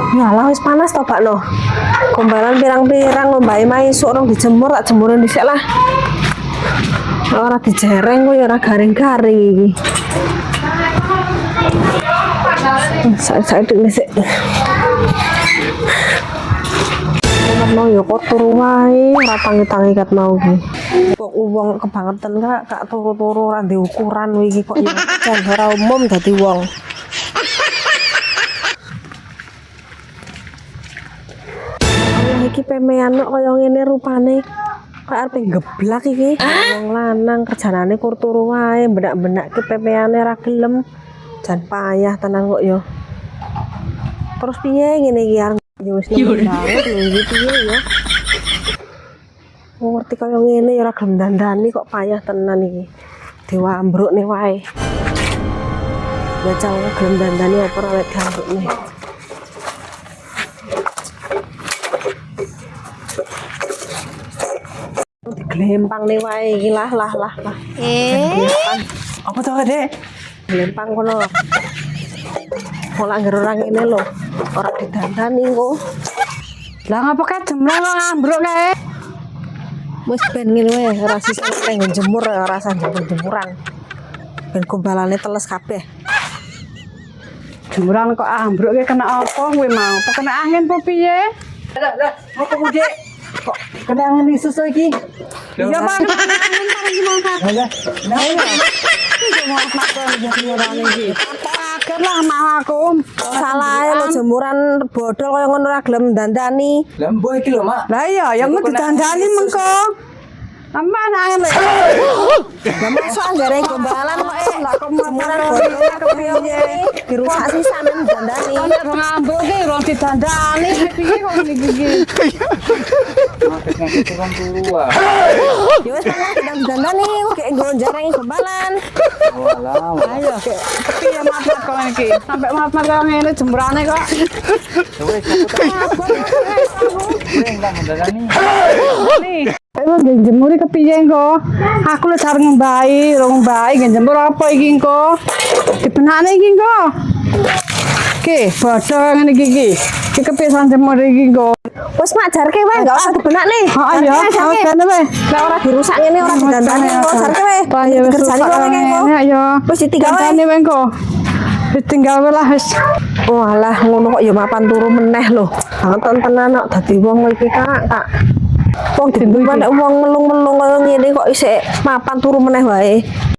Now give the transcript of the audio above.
Yalah wis panas to, Pak no. Gombalan pirang-pirang lombae maesuk rong dijemur tak jemurin dhisik lah. Ora dijereng kok ya ora garing-garing iki. Saya dhisik. Mau yo kotor wae, ora tangi-tangi kat mau iki. Kok wong kebangetan kak turu-turu ora ndek ukuran iki kok ya jan ora umum dadi wong. Allah iki pemean kok kaya ngene rupane. Kok arep geblak iki. Wong lanang kerjanane kur turu wae, benak-benak ki pemeane ora gelem. Jan payah tenan kok yo. Terus piye ngene iki arep ya wis nemu banget lho iki piye ya. Ngerti kaya ngene ya ora gelem dandani kok payah tenan iki. Dewa ambrukne wae. Bocah gelem dandani apa ora lek ambrukne. Glempang nih wae iki lah. Apa tuh, Dek? Glempang kono. Ora ngger ora ngene lho. Ora didandani kok. Lah ngapa kae jemlang kok ambruk kae? Wis ben ngene wae ora sisa nek jemur ora usah jemuran. Ben gombalane teles kabeh. Jemuran kok ambruk kae kena apa kowe mau? Apa kena angin apa piye? Lah, apa Dek? Kok kena angin susu iki? Ya Pak, angin iki mangkat. Nah, Iki mau makan jemuran iki. Kaget lah mau aku. Salahe lho jemuran bodol kaya ngono ora gelem dandani. lah mbok iki lho, Mak. Lah iya, yang mau ditandani mengko. Tambah angin lho. Lah masuk anggere gombalan kok lah kok jemuran bodol kepiye dirusak sisan dandani. Nek ngambruk ki rong ditandani piye kok ngene iki. Maksudnya tukang turu ah. Ya wis nang dandani kok gek nggo jarang gombalan. Walah. Ayo, piye mat-mat kok iki. Sampai mat-mat kok ngene jemurane kok. Wes aku tak mendarani. Nih, ayo nggih jemur iki kepiye engko? Aku lek arep ngombahi, rong ngombahi nggih jemur apa iki engko? Dibenakne iki engko. Oke, bodho ngene iki. Iki kepiye san jemur iki engko? Wis mak jarke wae enggak usah dibenakne. Heeh ya, kene wae. Lah ora dirusak ngene ora didandani kok jarke wae. Ya wis Kerjane kok ngene kok. ya. Wis ditinggal wae. Dandani wae engko. Ditinggal wae lah wis. Walah ngono kok ya mapan turu meneh lho. Banget tenan kok dadi wong iki Kak. Wong dibuat nek wong melung-melung kaya ngene kok isih mapan turu meneh wae.